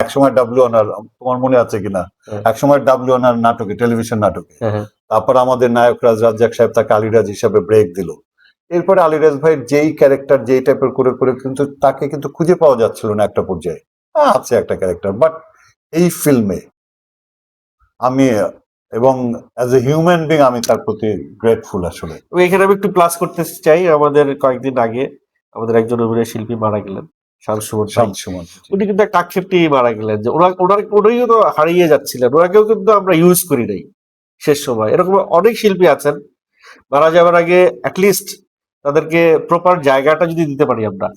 একসময় W honour, তোমার মনে আছে কিনা, একসময় ডাব্লিউ অনার নাটকে, টেলিভিশন নাটকে, তারপর আমাদের নায়ক রাজ্জাক সাহেব তাকে আলিরাজ হিসাবে ব্রেক দিল। এরপরে আলিরাজ ভাইয়ের যেই ক্যারেক্টার যেই টাইপের করে করে কিন্তু তাকে কিন্তু খুঁজে পাওয়া যাচ্ছিল না একটা পর্যায়ে। আছে একটা ক্যারেক্টার, বাট এই ফিল্মে আমি এবং অ্যাজ এ হিউম্যান বিং আমি তার প্রতি গ্রেটফুল আসলে। এখানে আমি একটু প্লাস করতে চাই, আমাদের কয়েকদিন আগে আমাদের একজন অভিনয় শিল্পী মারা গেলেন, শামসুমন। উনি কিন্তু একটা আক্ষেপ নিয়ে মারা গেলেন যে ওনারও তো হারিয়ে যাচ্ছিলেন, ওনাকেও কিন্তু আমরা ইউজ করি নাই শেষ সময়। এরকম অনেক শিল্পী আছেন মারা যাওয়ার আগে অ্যাটলিস্ট তাদেরকে প্রপার জায়গাটা যদি দিতে পারি আমরা।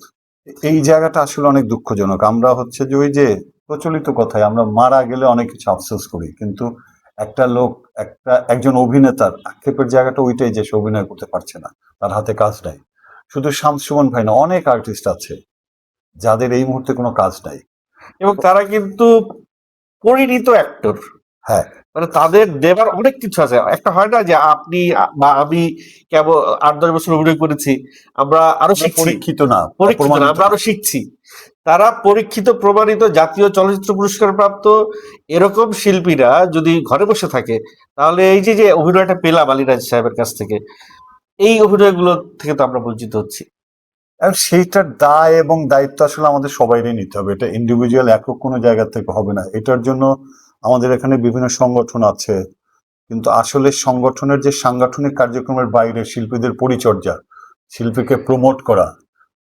এই জায়গাটা আসলে অনেক দুঃখজনক। আমরা হচ্ছে যে ওই যে প্রচলিত কথায় আমরা মারা গেলে অনেক কিছু আফসোস করি, কিন্তু একটা লোক একজন অভিনেতার আক্ষেপের জায়গাটা ওইটাই যে সে অভিনয় করতে পারছে না, তার হাতে কাজ নাই। শুধু শামসুমন ভাই না, অনেক আর্টিস্ট আছে যাদের এই মুহূর্তে কোনো কাজ নাই এবং তারা কিন্তু পরিণত অ্যাক্টর। হ্যাঁ, মানে তাদের দেবার অনেক কিছু আছে। একটা হয় না যে আপনি বা আমি কেবল 8-10 বছর অভিনয় করেছি, আমরা আরো পরীক্ষিত না, আমরা আরো শিখছি। তারা পরীক্ষিত প্রমাণিত জাতীয় চলচ্চিত্র পুরস্কার প্রাপ্ত এরকম শিল্পীরা যদি ঘরে বসে থাকে, তাহলে এই যে অভিনয়টা পেলাম আলিরাজ সাহেবের কাছ থেকে, এই অভিনয়গুলো থেকে তো আমরা বঞ্চিত হচ্ছি। সেইটার দায় এবং দায়িত্ব আসলে আমাদের সবাইরই নিতে হবে। এটা ইন্ডিভিজুয়াল একক কোনো জায়গা থেকে হবে না। এটার জন্য আমাদের এখানে বিভিন্ন সংগঠন আছে, কিন্তু আসলে সংগঠনের যে সাংগঠনিক কার্যক্রমের বাইরে শিল্পীদের পরিচর্যা, শিল্পীকে প্রমোট করা,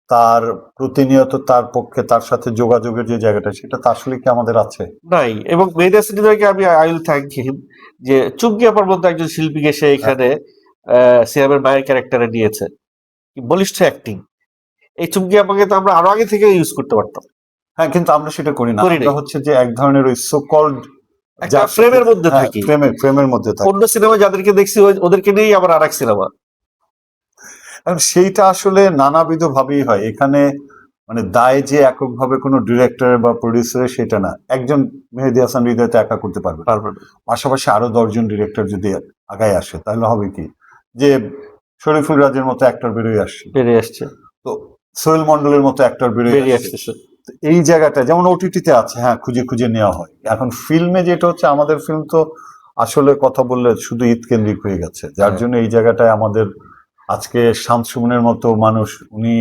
তার প্রতিনিয়ত তার পক্ষে তার সাথে যোগাযোগের যে জায়গাটা, সেটা তো আসলে কি আমাদের আছে নাই। এবং মেহেদী হাসান হৃদয়কে আমি আই উইল থ্যাংক হিম যে চুমকি আপার মতো একজন শিল্পীকে সে এখানে সিয়ামের মায়ের ক্যারেক্টারে নিয়েছে, বলিষ্ঠ অ্যাক্টিং। এই চুমকি আপাকে তো আমরা আরো আগে থেকে ইউজ করতে পারতাম। হ্যাঁ, কিন্তু আমরা সেটা করি না। আমরা হচ্ছে যে এক ধরনের ওই সো কল্ড একটা ফ্রেমের মধ্যে থাকি, ফ্রেমের মধ্যে থাকি। অন্য সিনেমা যাদেরকে দেখছি ওদেরকে নিয়েই আবার আরেক সিনেমা। সেইটা আসলে নানাবিধ ভাবেই হয় এখানে। মানে দায় যে এককভাবে কোনো ডিরেক্টর বা প্রডিউসারের সেটা না। একজন মেহেদী হাসান হৃদয় তো একা করতে পারবে, পাশাপাশি আরো 10 জন ডিরেক্টর যদি আগায় আসে, তাহলে হবে কি যে শরীফুল রাজের মতো অ্যাক্টর বেরিয়ে আসছে, তো সোহেল মন্ডলের মতো অ্যাক্টর বেরিয়ে আসছে। এই জায়গাটা যেমন ওটিটিতে আছে, হ্যাঁ, খুঁজে খুঁজে নেওয়া হয়। এখন ফিল্মে যেটা হচ্ছে, আমাদের ফিল্ম তো আসলে কথা বললে শুধু ঈদ কেন্দ্রিক হয়ে গেছে, যার জন্য এই জায়গাটায় আমাদের আজকে শামসুমনের মতো মানুষ, উনি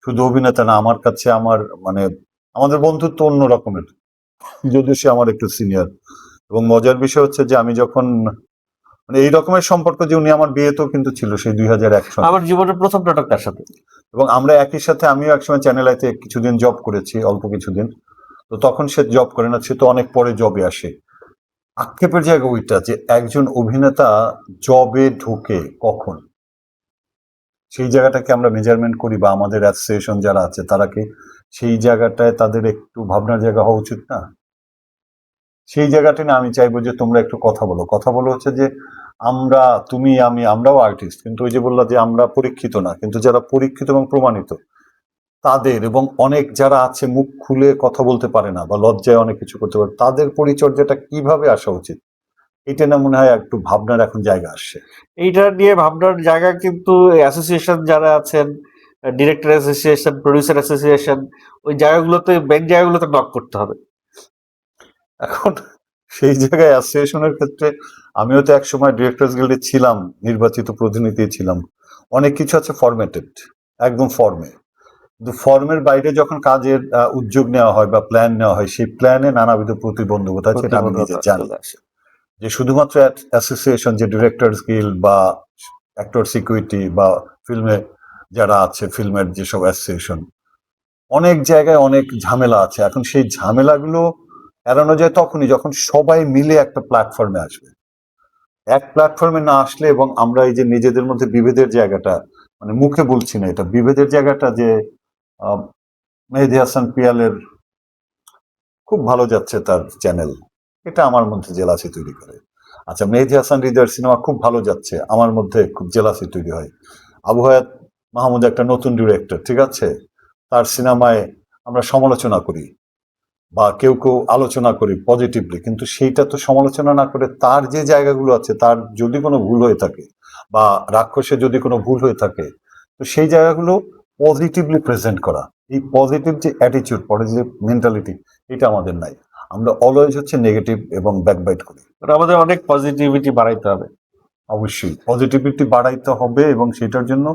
শুধু অভিনেতা না, আমার কাছে মানে আমাদের বন্ধুত্ব অন্য রকমের, যদিও সে আমার একটু সিনিয়র। এবং মজার বিষয় হচ্ছে যে আমি যখন মানে এই রকমের সম্পর্ক যে উনি আমার বিয়েতেও কিন্তু ছিল সেই 2001 সালে, আমার জীবনের প্রথম নাটক তার সাথে। এবং আমরা একই সাথে, আমিও একসময় চ্যানেল আইতে কিছুদিন জব করেছি, অল্প কিছুদিন। তো তখন সে জব করে না, সে তো অনেক পরে জবে আসে। আক্ষেপের জায়গা ওইটা যে একজন অভিনেতা জবে ঢুকে কখন, সেই জায়গাটাকে আমরা মেজারমেন্ট করি, বা আমাদের অ্যাসোসিয়েশন যারা আছে তারা কি সেই জায়গাটায় তাদের একটু ভাবনার জায়গা হওয়া উচিত না? সেই জায়গাটা না আমি চাইবো যে তোমরা একটু কথা বলো হচ্ছে যে আমরা, তুমি, আমরাও আর্টিস্ট, কিন্তু ওই যে বললা যে আমরা পরীক্ষিত না, কিন্তু যারা পরীক্ষিত এবং প্রমাণিত তাদের, এবং অনেক যারা আছে মুখ খুলে কথা বলতে পারে না বা লজ্জায় অনেক কিছু করতে পারে, তাদের পরিচর্যাটা কিভাবে আসা উচিত, এটা না মনে হয় একটু ভাবনার এখন জায়গা আসছে। এইটা নিয়ে ভাবনার জায়গা কিন্তু অ্যাসোসিয়েশন যারা আছেন, ডিরেক্টর অ্যাসোসিয়েশন, প্রডিউসার অ্যাসোসিয়েশন, ওই জায়গাগুলোতে, ব্যাংক জায়গাগুলোতে নক করতে হবে। এখন সেই জায়গায় অ্যাসোসিয়েশনের ক্ষেত্রে আমিও তো একসময় ডিরেক্টরস গিল্ডে ছিলাম, নির্বাচিত প্রতিনিধি ছিলাম। অনেক কিছু আছে ফরম্যাটেড, একদম ফর্মে, কিন্তু ফর্মের বাইরে যখন কাজের উদ্যোগ নেওয়া হয় বা প্ল্যান নেওয়া হয়, সেই প্ল্যানে নানাবিধ প্রতিবন্ধকতা আছে, এটা আমি নিজে জানি। যে শুধুমাত্র অ্যাসোসিয়েশন, যে ডিরেক্টরস গিল্ড বা অ্যাক্টর সিকিউরিটি বা ফিল্মে যারা আছে, ফিল্মের যেসব অ্যাসোসিয়েশন, অনেক জায়গায় অনেক ঝামেলা আছে। এখন সেই ঝামেলাগুলো এড়ানো যায় তখনই যখন সবাই মিলে একটা প্ল্যাটফর্মে আসবে। এক প্ল্যাটফর্মে না আসলে, এবং আমরা এই যে নিজেদের মধ্যে বিভেদের জায়গাটা, মানে মুখে বলছি না, এটা বিভেদের জায়গাটা, যে মেহেদী হাসান পিয়ালের খুব ভালো যাচ্ছে তার চ্যানেল, এটা আমার মধ্যে জেলাসি তৈরি করে। আচ্ছা, মেহেদী হাসান হৃদয়ের সিনেমা খুব ভালো যাচ্ছে, আমার মধ্যে খুব জেলাসি তৈরি হয়। আবু হায়াত মাহমুদ একটা নতুন ডিরেক্টর, ঠিক আছে, তার সিনেমায় আমরা সমালোচনা করি বা কেউ কেউ আলোচনা করি পজিটিভলি, কিন্তু সেইটা তো সমালোচনা না করে তার যে জায়গাগুলো আছে, তার যদি কোনো ভুল হয়ে থাকে বা রাক্ষসে যদি কোনো ভুল হয়ে থাকে, তো সেই জায়গাগুলো পজিটিভলি প্রেজেন্ট করা। এই পজিটিভ যে অ্যাটিটিউড, পজিটিভ মেন্টালিটি, এটা আমাদের নাই। আমরা অলওয়েজ হচ্ছে নেগেটিভ এবং ব্যাকবাইট করি। মানে আমাদের অনেক পজিটিভিটি বাড়াইতে হবে। অবশ্যই পজিটিভিটি বাড়াইতে হবে, এবং সেটার জন্য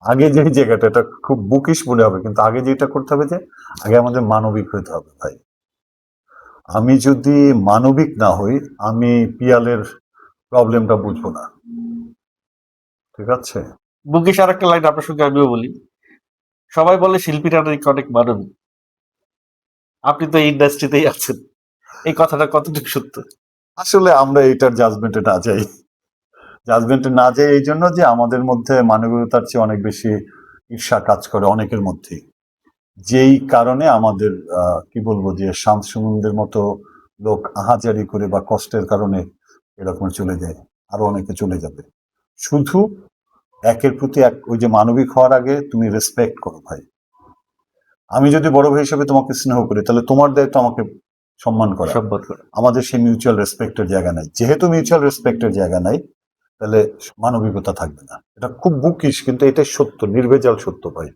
আগে যে জায়গাটা, এটা খুব বুকিশ মনে হবে, কিন্তু আগে যেটা করতে হবে যে আগে আমাদের মানবিক হতে হবে ভাই। আমি যদি মানবিক না হই, আমি পিয়ালের প্রবলেমটা বুঝবো না। ঠিক আছে, বুকিশ আর একটা লাইন আপনার সঙ্গে আমিও বলি, সবাই বলে শিল্পীরা নাকি অনেক মানবিক, আপনি তো এই ইন্ডাস্ট্রিতেই আছেন, এই কথাটা কতটুকু সত্য? আসলে আমরা এটার জাজমেন্টে না যাই এই জন্য যে আমাদের মধ্যে মানবিকতার চেয়ে অনেক বেশি ঈর্ষা কাজ করে অনেকের মধ্যেই, যেই কারণে আমাদের কি বলবো যে শামসুমনদের মতো লোক আহাজারি করে বা কষ্টের কারণে এরকম চলে যায়, আরো অনেকে চলে যাবে। শুধু একের প্রতি এক, ওই যে মানবিক হওয়ার আগে তুমি রেসপেক্ট করো ভাই। আমি যদি বড় ভাই হিসেবে তোমাকে স্নেহ করি, তাহলে তোমার দায়িত্ব আমাকে সম্মান করা। সম্মান করে আমাদের সেই মিউচুয়াল রেসপেক্টের জায়গা নাই, যেহেতু মিউচুয়াল রেসপেক্টের জায়গা নাই, তাহলে মানবিকতা থাকবে না। এটা খুব বুকিশ, কিন্তু এটাই সত্য, নির্ভেজাল সত্য ভাই।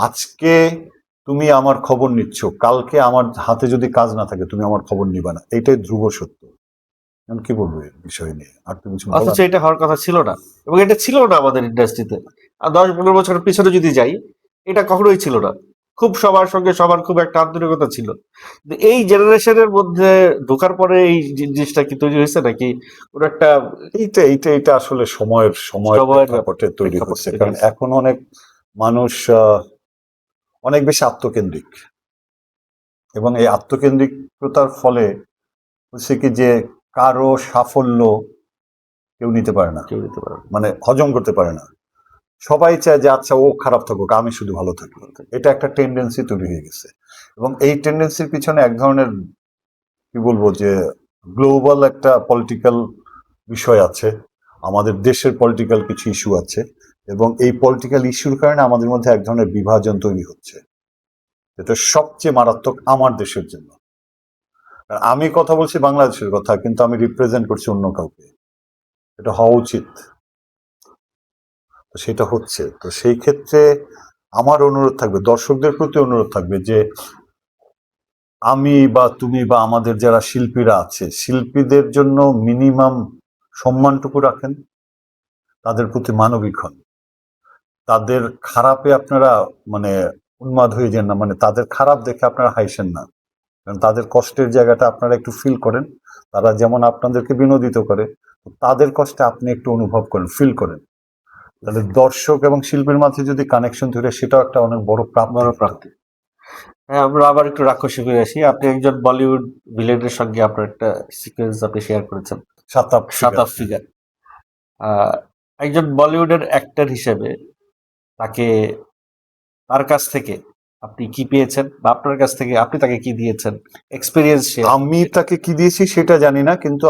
আজকে তুমি আমার খবর নিচ্ছ, কালকে আমার হাতে যদি কাজ না থাকে তুমি আমার খবর নিবা না, এটাই ধ্রুব সত্য। আমি কি বলবো এই বিষয় নিয়ে? আর তুমি কিছু বলার? অথচ এটা হওয়ার কথা ছিল না, এবং এটা ছিল না আমাদের ইন্ডাস্ট্রিতে। আর 10-15 বছরের পিছনে যদি যাই, এটা কখনোই ছিল না। খুব সবার সঙ্গে সবার খুব একটা আন্তরিকতা ছিল। কিন্তু এই জেনারেশনের মধ্যে ঢোকার পরে এই জিনিসটা কি তৈরি হয়েছে, নাকি কোনো একটা এইটা আসলে সময়ের সময়ের প্রেক্ষাপটে তৈরি প্রেক্ষাপট হচ্ছে। তৈরি কারণ হয়েছে। এখন অনেক মানুষ অনেক বেশি আত্মকেন্দ্রিক, এবং এই আত্মকেন্দ্রিকতার ফলে হচ্ছে কি যে কারো সাফল্য কেউ নিতে পারে না, কেউ দিতে পারে না। মানে হজম করতে পারে না। সবাই চায় যে আচ্ছা ও খারাপ থাকুক, আমি শুধু ভালো থাকি। এটা একটা টেন্ডেন্সি তৈরি হয়ে গেছে, এবং এই টেন্ডেন্সির পিছনে এক ধরনের কি বলবো যে গ্লোবাল একটা পলিটিক্যাল বিষয় আছে, আমাদের দেশের পলিটিক্যাল কিছু ইস্যু আছে, এবং এই পলিটিক্যাল ইস্যুর কারণে আমাদের মধ্যে এক ধরনের বিভাজন তৈরি হচ্ছে, এটা সবচেয়ে মারাত্মক আমার দেশের জন্য। আর আমি কথা বলছি বাংলাদেশের কথা, কিন্তু আমি রিপ্রেজেন্ট করছি অন্য কাউকে, এটা হওয়া উচিত, তো সেটা হচ্ছে। তো সেই ক্ষেত্রে আমার অনুরোধ থাকবে, দর্শকদের প্রতি অনুরোধ থাকবে যে আমি বা তুমি বা আমাদের যারা শিল্পীরা আছে, শিল্পীদের জন্য মিনিমাম সম্মানটুকু রাখেন, তাদের প্রতি মানবিক হন, তাদের খারাপে আপনারা মানে উন্মাদ হয়ে যান না, মানে তাদের খারাপ দেখে আপনারা হাসেন না, কারণ তাদের কষ্টের জায়গাটা আপনারা একটু ফিল করেন। তারা যেমন আপনাদেরকে বিনোদিত করে, তাদের কষ্টে আপনি একটু অনুভব করেন, ফিল করেন, তাহলে দর্শক এবং শিল্পীর মাঝে যদি কানেকশন ধরে, সেটাও একটা অনেক বড় প্রাপ্তি। হ্যাঁ, আমরা আবার একটু রাক্ষসী করে আসি। আপনি একজন বলিউড ভিলেনের সঙ্গে আপনার একটা সিকোয়েন্স আপনি শেয়ার করেছেন, শাতাব ফিগার। একজন বলিউডের অ্যাক্টর হিসেবে তাকে, তার কাছ থেকে আপনি কি পেয়েছেন, বা আপনার কাছ থেকে আপনি তাকে কি দিয়েছেন, এক্সপিরিয়েন্স শেয়ার? আমি তাকে কি দিয়েছি সেটা জানি না, কিন্তু